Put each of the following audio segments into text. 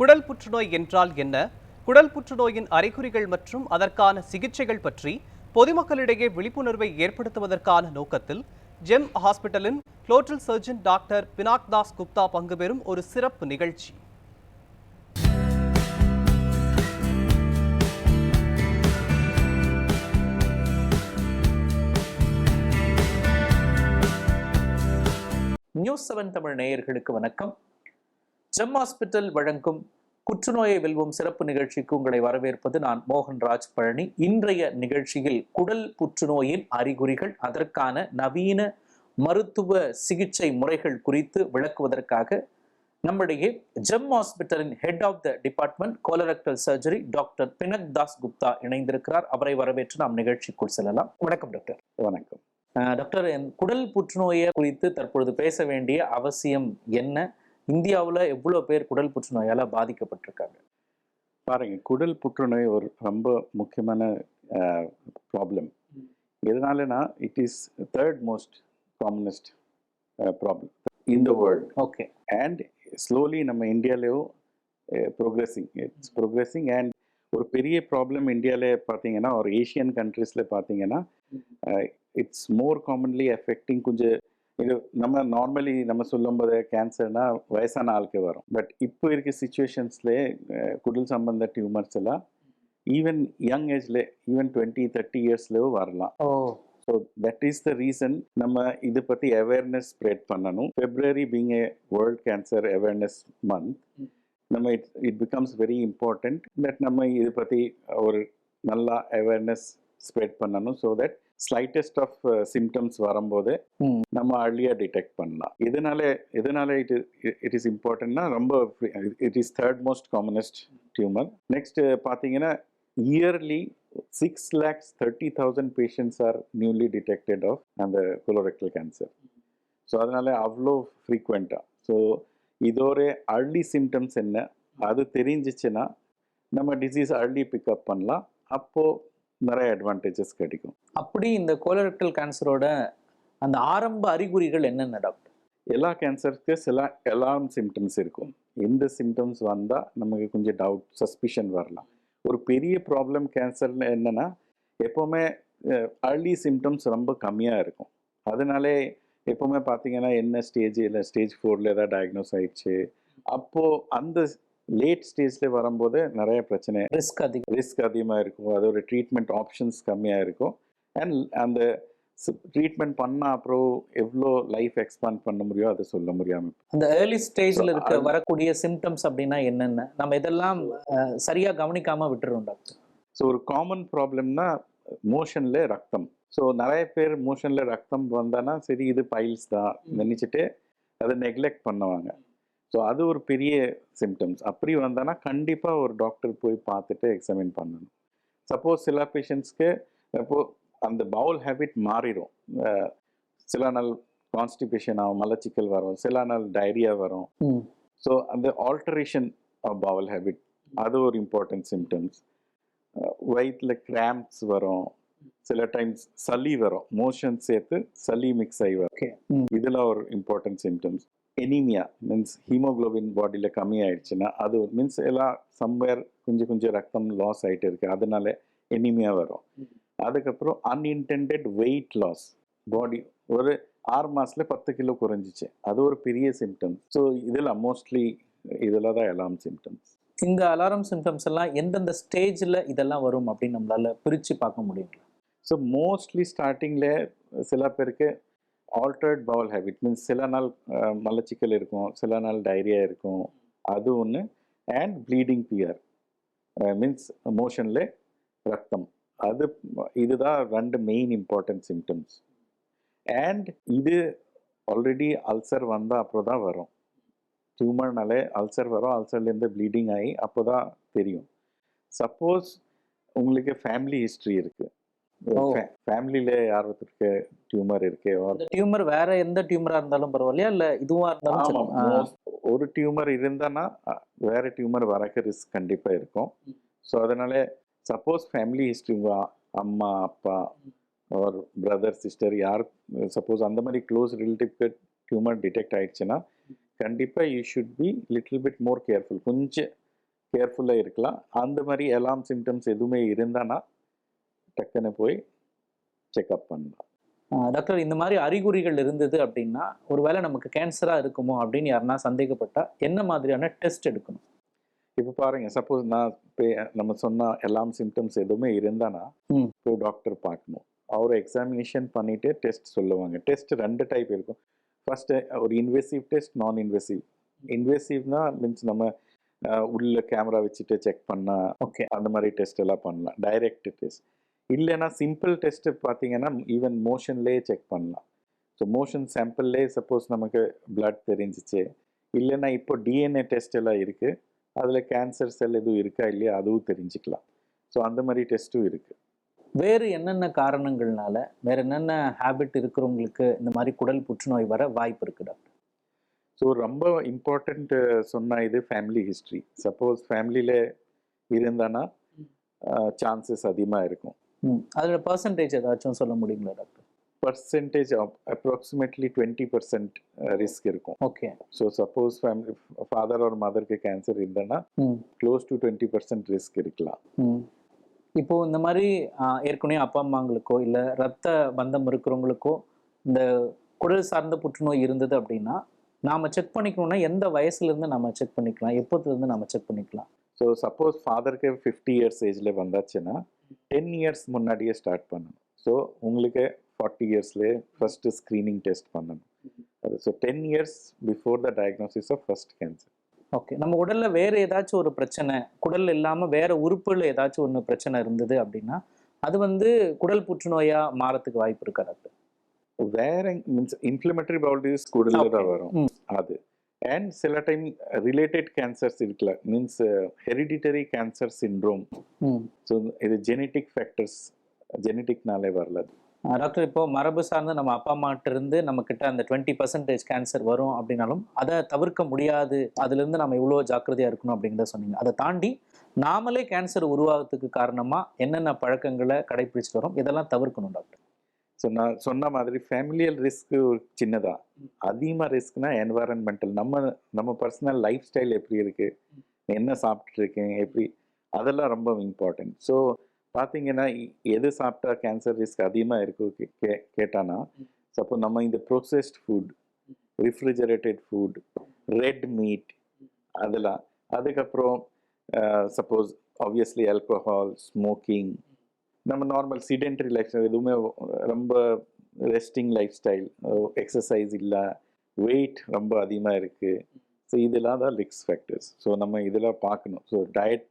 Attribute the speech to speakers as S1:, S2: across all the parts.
S1: குடல் புற்றுநோய் என்றால் என்ன, குடல் புற்றுநோயின் அறிகுறிகள் மற்றும் அதற்கான சிகிச்சைகள் பற்றி பொதுமக்களிடையே விழிப்புணர்வை ஏற்படுத்துவதற்கான நோக்கத்தில் ஜெம் ஹாஸ்பிட்டலின் குளோட்டல் சர்ஜன் டாக்டர் பினாக் தாஸ் குப்தா பங்கு பெறும் ஒரு சிறப்பு நிகழ்ச்சி.
S2: நியூஸ் 7 தமிழ் நேயர்களுக்கு வணக்கம். ஜெம் ஹாஸ்பிட்டல் வழங்கும் புற்றுநோயை வெல்வோம் சிறப்பு நிகழ்ச்சிக்கு உங்களை வரவேற்பது நான் மோகன்ராஜ் பழனி. இன்றைய நிகழ்ச்சியில் குடல் புற்றுநோயின் அறிகுறிகள், அதற்கான நவீன மருத்துவ சிகிச்சை முறைகள் குறித்து விளக்குவதற்காக நம்முடைய ஜெம் ஹாஸ்பிட்டலின் head of the department colorectal surgery doctor Pinak Das Gupta இணைந்திருக்கிறார். அவரை வரவேற்று நாம் நிகழ்ச்சிக்குள் செல்லலாம். வணக்கம் டாக்டர்.
S3: வணக்கம்
S2: டாக்டர். குடல் புற்றுநோயை குறித்து தற்பொழுது பேச வேண்டிய அவசியம் என்ன? இந்தியாவில் எவ்வளோ பேர் குடல் புற்றுநோயால் பாதிக்கப்பட்டிருக்காங்க?
S3: பாருங்க, குடல் புற்றுநோய் ஒரு ரொம்ப முக்கியமான ப்ராப்ளம். எதனாலனா it is third most commonest problem in the world.
S2: Okay.
S3: And slowly நம்ம இந்தியாவிலேயும் ப்ரோக்ரெஸிங் அண்ட் ஒரு பெரிய ப்ராப்ளம் இந்தியாவில் பார்த்தீங்கன்னா ஒரு ஏஷியன் கண்ட்ரீஸில் பார்த்தீங்கன்னா இட்ஸ் மோர் காமன்லி அஃபெக்டிங். கொஞ்சம் இது நம்ம நார்மலி நம்ம சொல்லும்போது கேன்சர்னா வயசான ஆளுக்கு வரும். பட் இப்போ இருக்க சுச்சுவேஷன்ஸ்ல குடல் சம்பந்த டியூமர்ஸ் எல்லாம் ஈவன் யங் ஏஜ்ல ஈவன் 20-30 இயர்ஸ்லயும் வரலாம். So that is the reason நம்ம இதை பற்றி அவேர்னஸ் ஸ்ப்ரெட் பண்ணணும். February being a world cancer awareness month, நம்ம it becomes very important that நம்ம இதை பற்றி ஒரு நல்லா அவேர்னஸ் ஸ்ப்ரெட் பண்ணணும். So that slightest of symptoms வரும்போது நம்ம அர்லியா டிடெக்ட் பண்ணலாம். இதனால இட் இஸ் இம்பார்ட்டன்ட்னா ரொம்ப it is third most commonest tumour. Next பார்த்தீங்கன்னா yearly 6,30,000 patients are newly detected of அந்த கொலோரெக்டல் கேன்சர். ஸோ அதனால அவ்வளோ ஃப்ரீக்வெண்ட்டாக. ஸோ இதோட அர்லி சிம்டம்ஸ் என்ன அது தெரிஞ்சிச்சுன்னா நம்ம டிசீஸ் அர்லி பிக்கப் பண்ணலாம். அப்போது நிறைய அட்வான்டேஜஸ் கிடைக்கும்.
S2: அப்படி இந்த கோலரெக்டல் கேன்சரோட அந்த ஆரம்ப அறிகுறிகள் என்னென்ன டாக்டர்?
S3: எல்லா கேன்சருக்கு சில அலார்ம் சிம்டம்ஸ் இருக்கும். எந்த சிம்டம்ஸ் வந்தால் நமக்கு கொஞ்சம் டவுட், சஸ்பிஷன் வரலாம். ஒரு பெரிய ப்ராப்ளம் கேன்சர்னு என்னென்னா எப்போவுமே அர்லி சிம்டம்ஸ் ரொம்ப கம்மியாக இருக்கும். அதனாலே எப்போவுமே பார்த்தீங்கன்னா என்ன ஸ்டேஜ் இல்லை ஸ்டேஜ் 4 ஏதாவது டயக்னோஸ் ஆயிடுச்சு. அப்போது அந்த லேட் ஸ்டேஜில் வரும்போது நிறைய பிரச்சனை, ரிஸ்க் அதிகமாக இருக்கும். அதோட ட்ரீட்மெண்ட் ஆப்ஷன்ஸ் கம்மியாக இருக்கும். அண்ட் அந்த ட்ரீட்மெண்ட் பண்ணால் அப்புறம் எவ்வளோ லைஃப் எக்ஸ்பாண்ட் பண்ண முடியும் அதை சொல்ல முடியாமல்.
S2: அந்த ஏர்லி ஸ்டேஜில் இருக்க வரக்கூடிய சிம்டம்ஸ் அப்படின்னா என்னென்ன? நம்ம இதெல்லாம் சரியாக கவனிக்காமல் விட்டுறோம் டாக்டர்.
S3: ஸோ ஒரு காமன் ப்ராப்ளம்னா மோஷனில் ரத்தம். ஸோ நிறைய பேர் மோஷனில் ரத்தம் வந்தானா சரி இது பைல்ஸ் தான் நினச்சிட்டு அதை நெக்லெக்ட் பண்ணுவாங்க. ஸோ அது ஒரு பெரிய சிம்டம்ஸ். அப்படி வந்தானா கண்டிப்பாக ஒரு டாக்டர் போய் பார்த்துட்டு எக்ஸாமின் பண்ணணும். சப்போஸ் சில பேஷண்ட்ஸ்க்கு இப்போ அந்த பவுல் ஹேபிட் மாறிடும். சில நாள் கான்ஸ்டிபேஷன் ஆகும், மலச்சிக்கல் வரும், சில நாள் டயரியா வரும். ஸோ அந்த ஆல்டரேஷன் ஆஃப் பவுல் ஹேபிட் அது ஒரு இம்பார்ட்டன்ட் சிம்டம்ஸ். வயிற்றில் கிராம்ப்ஸ் வரும், சில டைம்ஸ் சளி வரும், மோஷன் சேர்த்து சளி மிக்ஸ் ஆகி வரும். இதெல்லாம் ஒரு இம்பார்ட்டன்ட் சிம்டம்ஸ். எனிமியா மீன்ஸ் ஹீமோக்ளோபின் பாடியில் கம்மி ஆயிடுச்சுன்னா அது மீன்ஸ் எல்லாம் சம்வேர் கொஞ்சம் ரத்தம் லாஸ் ஆகிட்டு இருக்கு, அதனால எனிமியா வரும். அதுக்கப்புறம் அன்இன்டெண்டட் வெயிட் லாஸ், பாடி ஒரு 6 மாதத்தில் 10 கிலோ குறைஞ்சிச்சு, அது ஒரு பெரிய சிம்டம்ஸ். ஸோ இதெல்லாம் மோஸ்ட்லி இதெல்லாம் தான் அலார்ம் சிம்டம்ஸ்.
S2: இந்த அலாரம் சிம்டம்ஸ் எல்லாம் எந்தெந்த ஸ்டேஜில் இதெல்லாம் வரும் அப்படின்னு நம்மளால பிரித்து பார்க்க முடியுங்களா?
S3: ஸோ மோஸ்ட்லி ஸ்டார்டிங்கில் சில பேருக்கு ஆல்டர்ட் பவுல் ஹேபிட் மீன்ஸ் சில நாள் மலச்சிக்கல் இருக்கும், சில நாள் டயரியா இருக்கும், அது ஒன்று. அண்ட் ப்ளீடிங் பியர் மீன்ஸ் மோஷனில் ரத்தம், இதுதான் 2 மெயின் இம்பார்ட்டன்ட் சிம்டம்ஸ். அண்ட் இது ஆல்ரெடி அல்சர் வந்தால் அப்புறம் தான் வரும். டியூமர்னாலே அல்சர் வரும், அல்சர்லேருந்து ப்ளீடிங் ஆகி அப்போ தான் தெரியும். சப்போஸ் உங்களுக்கு ஃபேமிலி ஹிஸ்ட்ரி இருக்குது, ஃபேமிலியில யாருக்கு டியூமர் இருக்கு,
S2: டியூமர் வேற எந்த டியூமரா இருந்தாலும் பரவாயில்லையா இல்ல இதுவா இருந்தாலும்
S3: ஒரு டியூமர் இருந்தானா வேற டியூமர் வரக்க ரிஸ்க் கண்டிப்பா இருக்கும். ஸோ அதனால சப்போஸ் ஃபேமிலி ஹிஸ்ட்ரி அம்மா அப்பா ஒரு பிரதர் சிஸ்டர் யார் சப்போஸ் அந்த மாதிரி க்ளோஸ் ரிலேட்டிவ்க்கு டியூமர் டிடெக்ட் ஆயிடுச்சுன்னா கண்டிப்பாக you should be little bit more careful. கொஞ்சம் கேர்ஃபுல்லாக இருக்கலாம். அந்த மாதிரி அலாம் சிம்டம்ஸ் எதுவுமே இருந்தானா டக்குன்னு போய் செக்அப் பண்ணலாம்.
S2: டாக்டர், இந்த மாதிரி அறிகுறிகள் இருந்தது அப்படின்னா ஒருவேளை நமக்கு கேன்சரா இருக்குமோ அப்படின்னு யாருன்னா சந்தேகப்பட்டா என்ன மாதிரியான டெஸ்ட் எடுக்கணும்?
S3: இப்போ பாருங்க, சப்போஸ் நம்ம சொன்ன அலாம் சிம்டம்ஸ் எதுவுமே இருந்தானா
S2: ம்.
S3: போய் டாக்டர் பார்க்கணும். அவர் எக்ஸாமினேஷன் பண்ணிட்டு டெஸ்ட் சொல்லுவாங்க. டெஸ்ட் 2 டைப் இருக்கும். ஃபர்ஸ்ட் ஒரு இன்வெசிவ் டெஸ்ட், நான் இன்வெசிவ். இன்வெசிவ்னா மீன்ஸ் நம்ம உள்ள கேமரா வச்சுட்டு செக் பண்ணா
S2: ஓகே.
S3: அந்த மாதிரி டெஸ்ட் எல்லாம் பண்ணலாம். டைரக்ட் டெஸ்ட் இல்லைன்னா சிம்பிள் டெஸ்ட் பார்த்தீங்கன்னா ஈவன் மோஷன்லேயே செக் பண்ணலாம். ஸோ மோஷன் சாம்பிள்லேயே சப்போஸ் நமக்கு பிளட் தெரிஞ்சிச்சு, இல்லைன்னா இப்போ டிஎன்ஏ டெஸ்ட் எல்லாம் இருக்கு, அதில் கேன்சர் செல் எதுவும் இருக்கா இல்லையா அதுவும் தெரிஞ்சுக்கலாம். ஸோ அந்த மாதிரி டெஸ்ட்டும் இருக்கு.
S2: வேறு என்னென்ன காரணங்கள்னால, வேற என்னென்ன ஹேபிட் இருக்கிறவங்களுக்கு இந்த மாதிரி குடல் புற்றுநோய் வர வாய்ப்பு இருக்கு டாக்டர்?
S3: ஸோ ரொம்ப இம்பார்ட்டண்ட் சொன்ன இது ஃபேமிலி ஹிஸ்ட்ரி. சப்போஸ் ஃபேமிலியில் இருந்தானா சான்சஸ் அதிகமாக இருக்கும்.
S2: அதோட பர்சன்டேஜ் ஏதாச்சும் சொல்ல முடியுங்களா டாக்டர்?
S3: பர்சன்டேஜ் அப்ராக்சிமேட்லி 20% ரிஸ்க் இருக்கும்.
S2: Okay.
S3: So suppose family father ஒரு மதருக்கு கேன்சர் இருந்தனா க்ளோஸ் டு 20% ரிஸ்க் இருக்கலாம்.
S2: இப்போ இந்த மாதிரி ஏற்கனவே அப்பா அம்மாங்களுக்கோ இல்லை ரத்த பந்தம் இருக்கிறவங்களுக்கோ இந்த குடல் சார்ந்த புற்றுநோய் இருந்தது அப்படின்னா நாம செக் பண்ணிக்கணும்னா எந்த வயசுல இருந்து நம்ம செக் பண்ணிக்கலாம், எப்போதுல இருந்து நம்ம செக் பண்ணிக்கலாம்?
S3: ஸோ சப்போஸ் ஃபாதருக்கு 50 இயர்ஸ் ஏஜில் வந்தாச்சுன்னா 10 இயர்ஸ் முன்னாடியே ஸ்டார்ட் பண்ணணும். ஸோ உங்களுக்கு 40 இயர்ஸ்லேயே ஃபர்ஸ்ட் ஸ்க்ரீனிங் டெஸ்ட் பண்ணணும். அது so 10 years before the diagnosis of first cancer.
S2: Okay. நம்ம உடல்ல வேற ஏதாச்சும் ஒரு பிரச்சனை, குடல் இல்லாம வேற உறுப்புல ஏதாச்சும் ஒன்று பிரச்சனை இருந்தது அப்படின்னா அது வந்து குடல் புற்றுநோயா மாறத்துக்கு வாய்ப்பு இருக்கா டாக்டர்?
S3: வேற மீன்ஸ் இன்ஃப்ளமேட்டரி பவுல் டிசீஸ் கூடல தான் வரும் அது. அண்ட் சில டைம் ரிலேட்டட் கேன்சர்ஸ் இருக்குல்ல, means hereditary cancer syndrome. So இது ஜெனட்டிக் ஃபேக்டர்ஸ், ஜெனட்டிக்னாலே வரல.
S2: டாக்டர், இப்போ மரபு சார்ந்து நம்ம அப்பா அம்மாட்ட இருந்து நம்ம கிட்ட அந்த 20% கேன்சர் வரும் அப்படின்னாலும் அதை தவிர்க்க முடியாது, அதுல இருந்து நம்ம இவ்வளோ ஜாக்கிரதையா இருக்கணும் அப்படிங்கிறத சொன்னீங்க. அதை தாண்டி நாமளே கேன்சர் உருவாகிறதுக்கு காரணமா என்னென்ன பழக்கங்களை கடைபிடிச்சிட்டு வரோம், இதெல்லாம் தவிர்க்கணும் டாக்டர்?
S3: ஸோ நான் சொன்ன மாதிரி ஃபேமிலியல் ரிஸ்க் சின்னதா, அதிகமாக ரிஸ்க்னா என்வாரன்மெண்டல். நம்ம பர்சனல் லைஃப் ஸ்டைல் எப்படி இருக்கு, என்ன சாப்பிட்டு இருக்கேன் எப்படி, அதெல்லாம் ரொம்ப இம்பார்ட்டன்ட். ஸோ பார்த்தீங்கன்னா எது சாப்பிட்டா கேன்சர் ரிஸ்க் அதிகமாக இருக்கு கேட்டானா, சப்போஸ் நம்ம இந்த processed food, refrigerated food, red meat அதெல்லாம், அதுக்கப்புறம் சப்போஸ் ஆப்வியஸ்லி ஆல்கோஹால், ஸ்மோக்கிங், நம்ம நார்மல் சிடென்டரி லைஃப் ஸ்டைல் எதுவுமே ரொம்ப ரெஸ்டிங் லைஃப் ஸ்டைல், எக்ஸசைஸ் இல்லை, வெயிட் ரொம்ப அதிகமாக இருக்குது. ஸோ இதெல்லாம் தான் ரிஸ்க் ஃபேக்டர்ஸ். ஸோ நம்ம இதெல்லாம் பார்க்கணும். ஸோ டயட்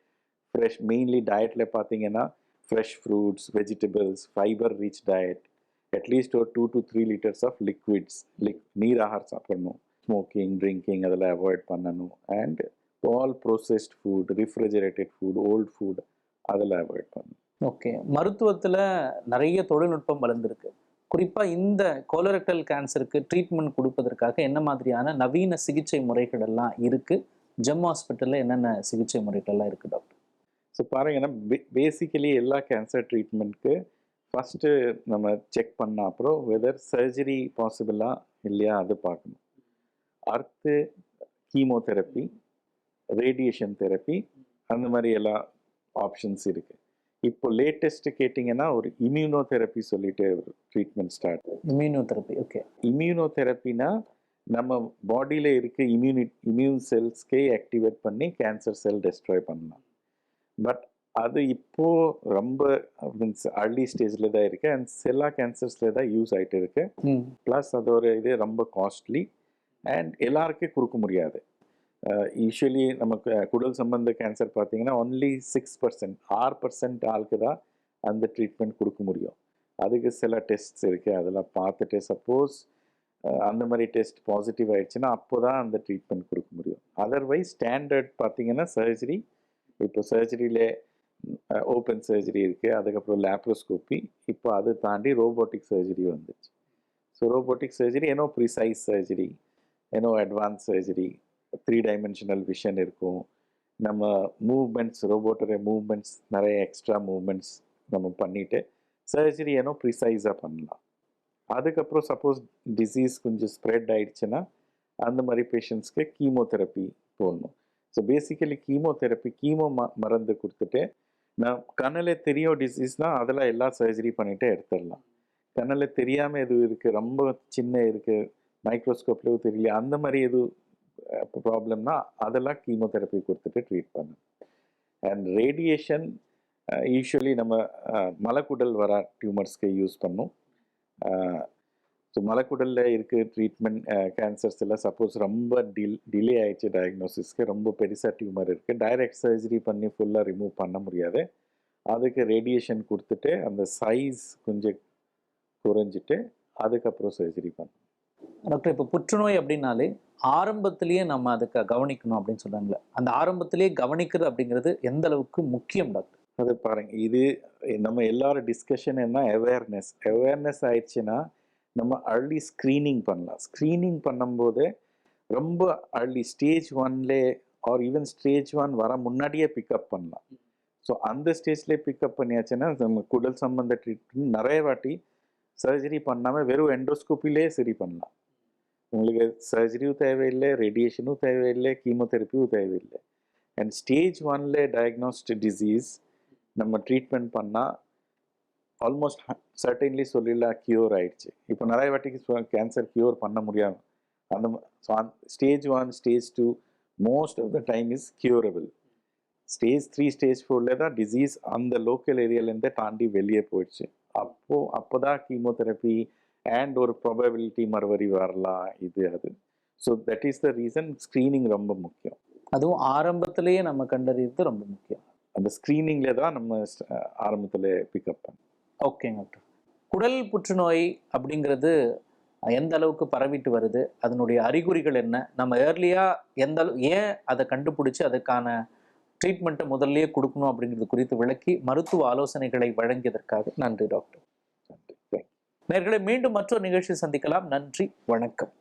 S3: ஃப்ரெஷ், மெயின்லி டயட்டில் பார்த்தீங்கன்னா fresh fruits, vegetables, fibre rich diet, at least ஒரு 2 to 3 liters ஆஃப் லிக்விட்ஸ், நீர் ஆகாரம் சாப்பிடணும். ஸ்மோக்கிங், ட்ரிங்கிங் அதெல்லாம் அவாய்ட் பண்ணணும். And all processed food, refrigerated food, old food அதெல்லாம் அவாய்ட் பண்ணணும்.
S2: ஓகே. மருத்துவத்தில் நிறைய தொழில்நுட்பம் வளர்ந்துருக்கு. குறிப்பாக இந்த கோலரெக்டல் கேன்சருக்கு ட்ரீட்மெண்ட் கொடுப்பதற்காக என்ன மாதிரியான நவீன சிகிச்சை முறைகள் எல்லாம் இருக்குது? ஜெம் ஹாஸ்பிட்டலில் என்னென்ன சிகிச்சை முறைகள் எல்லாம் இருக்குது டாக்டர்?
S3: ஸோ பாருங்கன்னா பேசிக்கலி எல்லா கேன்சர் ட்ரீட்மெண்ட்க்கு ஃபஸ்ட்டு நம்ம செக் பண்ண அப்புறம் வெதர் சர்ஜரி பாசிபிளா இல்லையா அது பார்க்கணும். அடுத்து கீமோதெரப்பி, ரேடியேஷன் தெரப்பி, அந்த மாதிரி எல்லா ஆப்ஷன்ஸ் இருக்குது. இப்போ லேட்டஸ்ட் கேட்டிங்கன்னா ஒரு இம்யூனோதெரப்பி சொல்லிட்டு ஒரு ட்ரீட்மெண்ட் ஸ்டார்ட்.
S2: இம்யூனோதெரப்பி. ஓகே.
S3: இம்யூனோதெரப்பினா நம்ம பாடியில் இருக்க இம்யூன் செல்ஸ்க்கே ஆக்டிவேட் பண்ணி கேன்சர் செல் டெஸ்ட்ராய் பண்ணலாம். பட் அது இப்போ ரொம்ப மீன்ஸ் அர்லி ஸ்டேஜில் தான் இருக்குது அண்ட் எல்லா கேன்சர்ஸில் தான் யூஸ் ஆகிட்டு இருக்கு. ப்ளஸ் அதோட இது ரொம்ப காஸ்ட்லி அண்ட் எல்லாருக்கும் கொடுக்க முடியாது. யூஸ்வலி நமக்கு குடல் சம்பந்த கேன்சர் பார்த்தீங்கன்னா ஒன்லி 6%, 6% ஆளுக்கு தான் அந்த ட்ரீட்மெண்ட் கொடுக்க முடியும். அதுக்கு சில டெஸ்ட்ஸ் இருக்குது, அதெல்லாம் பார்த்துட்டு சப்போஸ் அந்த மாதிரி டெஸ்ட் பாசிட்டிவ் ஆயிடுச்சுன்னா அப்போ தான் அந்த ட்ரீட்மெண்ட் கொடுக்க முடியும். அதர்வைஸ் ஸ்டாண்டர்ட் பார்த்தீங்கன்னா சர்ஜரி. இப்போ சர்ஜரியிலே ஓப்பன் சர்ஜரி இருக்குது, அதுக்கப்புறம் லேப்ரோஸ்கோப்பி, இப்போ அதை தாண்டி ரோபோட்டிக் சர்ஜரி வந்துச்சு. ஸோ ரோபோட்டிக் சர்ஜரி ஏன்னோ ப்ரிசைஸ் சர்ஜரி, ஏன்னோ அட்வான்ஸ் சர்ஜரி, 3-dimensional விஷன் இருக்கும். நம்ம மூவ்மெண்ட்ஸ், ரோபோட்டோட மூவ்மெண்ட்ஸ், நிறைய எக்ஸ்ட்ரா மூவ்மெண்ட்ஸ் நம்ம பண்ணிவிட்டு சர்ஜரி ஏன்னோ ப்ரிசைஸாக பண்ணலாம். அதுக்கப்புறம் சப்போஸ் டிசீஸ் கொஞ்சம் ஸ்ப்ரெட் ஆயிடுச்சுன்னா அந்த மாதிரி பேஷண்ட்ஸ்க்கு கீமோதெரப்பி போடணும். ஸோ பேசிக்கலி கீமோதெரப்பி மருந்து கொடுத்துட்டு நான் கண்ணில் தெரியும் டிசீஸ்னா அதெல்லாம் எல்லா சர்ஜரி பண்ணிட்டு எடுத்துடலாம். கண்ணில் தெரியாமல் எதுவும் இருக்குது, ரொம்ப சின்ன இருக்குது, மைக்ரோஸ்கோப்லேயும் தெரியல, அந்த மாதிரி எதுவும் ப்ராப்ளம்னா அதெல்லாம் கீமோதெரப்பி கொடுத்துட்டு ட்ரீட் பண்ணணும். அண்ட் ரேடியேஷன் யூஸ்வலி நம்ம மலக்குடல் வர டியூமர்ஸ்க்கு யூஸ் பண்ணும். ஸோ மலக்குடலில் இருக்க ட்ரீட்மெண்ட் கேன்சர்ஸ் எல்லாம் சப்போஸ் ரொம்ப டிலே ஆயிடுச்சு டயக்னோசிஸ்க்கு, ரொம்ப பெருசாக டியூமர் இருக்குது, டைரக்ட் சர்ஜரி பண்ணி ஃபுல்லாக ரிமூவ் பண்ண முடியாது, அதுக்கு ரேடியேஷன் கொடுத்துட்டு அந்த சைஸ் கொஞ்சம் குறைஞ்சிட்டு அதுக்கப்புறம் சர்ஜரி பண்ணணும்.
S2: டாக்டர், இப்போ புற்றுநோய் அப்படின்னாலே ஆரம்பத்திலேயே நம்ம அதுக்கு கவனிக்கணும் அப்படின்னு சொல்றாங்களே, அந்த ஆரம்பத்திலேயே கவனிக்கிறது அப்படிங்கிறது எந்த அளவுக்கு முக்கியம் டாக்டர்?
S3: அது பாருங்க, இது நம்ம எல்லாரும் டிஸ்கஷன் என்ன, அவேர்னஸ் ஆயிடுச்சுன்னா நம்ம அர்லி ஸ்க்ரீனிங் பண்ணலாம். ஸ்க்ரீனிங் பண்ணும்போது ரொம்ப அர்லி ஸ்டேஜ் 1லே ஆர் ஈவன் ஸ்டேஜ் 1 வர முன்னாடியே பிக்கப் பண்ணலாம். ஸோ அந்த ஸ்டேஜ்லேயே பிக்கப் பண்ணியாச்சுன்னா நம்ம குடல் சம்பந்த ட்ரீட்மெண்ட் நிறைய வாட்டி சர்ஜரி பண்ணாமல் வெறும் எண்டோஸ்கோப்பிலே சரி பண்ணலாம். உங்களுக்கு சர்ஜரியும் தேவையில்லை, ரேடியேஷனும் தேவையில்லை, கீமோதெரப்பியும் தேவையில்லை. அண்ட் ஸ்டேஜ் 1லே டயக்னோஸ்டு டிசீஸ் நம்ம ட்ரீட்மெண்ட் பண்ணால் ஆல்மோஸ்ட் சர்டைன்லி சொல்லிடலாம் க்யூர் ஆயிடுச்சு. இப்போ நிறைய வாட்டிக்கு கேன்சர் க்யூர் பண்ண முடியாது. அந்த stage 1 stage 2 most of the time is curable. Stage 3 stage 4ல தான் டிசீஸ் அந்த லோக்கல் ஏரியாலேருந்தே தாண்டி வெளியே போயிடுச்சு. அப்போ தான் கீமோதெரப்பி அண்ட் ஒரு ப்ராபபிலிட்டி மறுபடி வரலாம், இது அது. So that is the reason screening ரொம்ப முக்கியம்.
S2: அதுவும் ஆரம்பத்திலேயே நம்ம கண்டறியது ரொம்ப முக்கியம்.
S3: அந்த ஸ்க்ரீனிங்கில் தான் நம்ம ஆரம்பத்தில் பிக்கப் பண்ணோம்.
S2: ஓகேங்க டாக்டர். குடல் புற்றுநோய் அப்படிங்கிறது எந்த அளவுக்கு பரவிட்டு வருது, அதனுடைய அறிகுறிகள் என்ன, நம்ம ஏர்லியாக ஏன் அதை கண்டுபிடிச்சி அதுக்கான ட்ரீட்மெண்ட்டை முதல்லயே கொடுக்கணும் அப்படிங்கிறது குறித்து விளக்கி மருத்துவ ஆலோசனைகளை வழங்கியதற்காக நன்றி டாக்டர்.
S3: நன்றி.
S2: நேயர்களே, மீண்டும் மற்றொரு நிகழ்ச்சி சந்திக்கலாம். நன்றி, வணக்கம்.